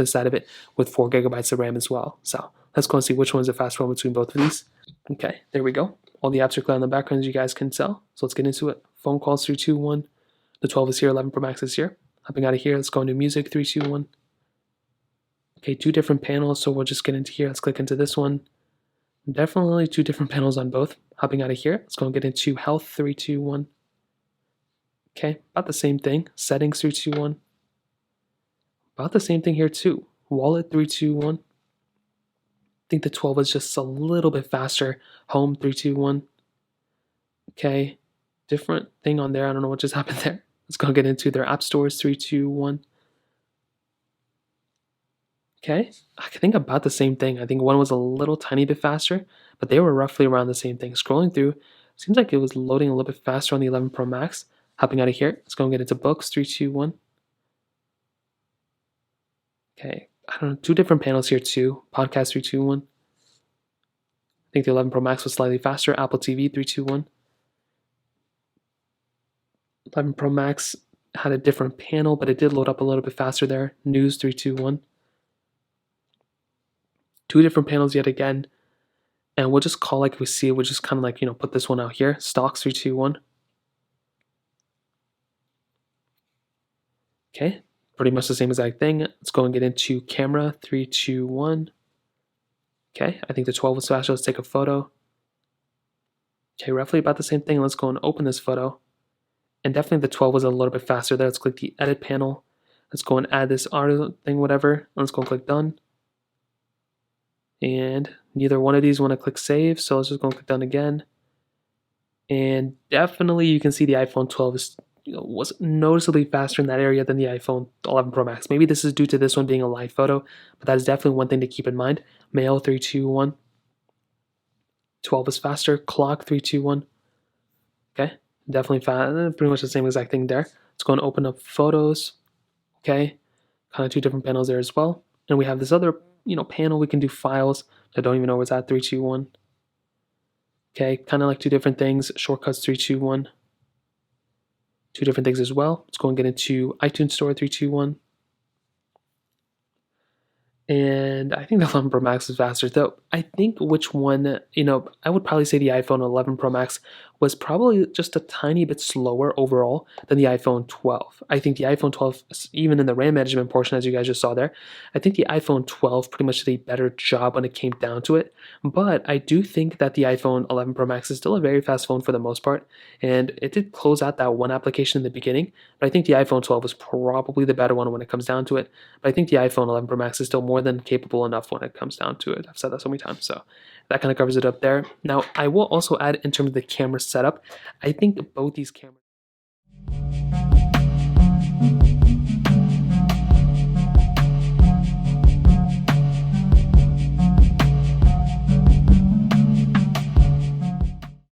inside of it with 4 gigabytes of RAM as well. So let's go and see which one's the fast one between both of these. Okay, there we go. All the apps are clear in the background, as you guys can tell. So let's get into it. Phone calls 3, 2, 1. The 12 is here, 11 Pro Max is here. Hopping out of here, let's go into music 3, 2, 1. Okay, 2 different panels, so we'll just get into here. Let's click into this one. Definitely 2 different panels on both. Hopping out of here, let's go and get into health 3, 2, 1. Okay, about the same thing. Settings 3, 2, 1. About the same thing here too. Wallet 3, 2, 1. I think the 12 is just a little bit faster. Home 3, 2, 1. Okay, different thing on there. I don't know what just happened there. Let's go get into their app stores 3, 2, 1. Okay, I think about the same thing. I think one was a little tiny bit faster, but they were roughly around the same thing. Scrolling through, seems like it was loading a little bit faster on the 11 Pro Max. Hopping out of here, let's go and get into books 3, 2, 1. Okay, I don't know, 2 different panels here too. Podcast 3, 2, 1. I think the 11 Pro Max was slightly faster. Apple TV 3, 2, 1. 11 Pro Max had a different panel, but it did load up a little bit faster there. News 3, 2, 1. 2 different panels yet again. And we'll just call like we see it. We'll just kind of like, put this one out here. Stocks 3, 2, 1. Okay, pretty much the same exact thing. Let's go and get into camera 3, 2, 1. Okay, I think the 12 was faster. Let's take a photo. Okay, roughly about the same thing. Let's go and open this photo. And definitely the 12 was a little bit faster there. Let's click the edit panel. Let's go and add this art thing, whatever. Let's go and click done. And neither one of these want to click save, so let's just go and click done again. And definitely you can see the iPhone 12 is was noticeably faster in that area than the iPhone 11 Pro Max. Maybe this is due to this one being a live photo, but that is definitely one thing to keep in mind. Mail 3, 2, 1. 12 is faster. Clock 3, 2, 1. Okay, definitely fast. Pretty much the same exact thing there. Let's go and open up photos. Okay, kind of 2 different panels there as well. And we have this other panel. We can do files. I don't even know where it's at. 3, 2, 1. Okay, kind of like 2 different things. Shortcuts 3, 2, 1. 2 different things as well. Let's go and get into iTunes Store 3, 2, 1. And I think the 11 Pro Max is faster, though. I think which one, I would probably say the iPhone 11 Pro Max was probably just a tiny bit slower overall than the iPhone 12. I think the iPhone 12, even in the RAM management portion, as you guys just saw there, I think the iPhone 12 pretty much did a better job when it came down to it. But I do think that the iPhone 11 Pro Max is still a very fast phone for the most part. And it did close out that one application in the beginning. But I think the iPhone 12 is probably the better one when it comes down to it. But I think the iPhone 11 Pro Max is still more than capable enough when it comes down to it. I've said that so many times, so that kind of covers it up there. Now, I will also add in terms of the camera setup, I think both these cameras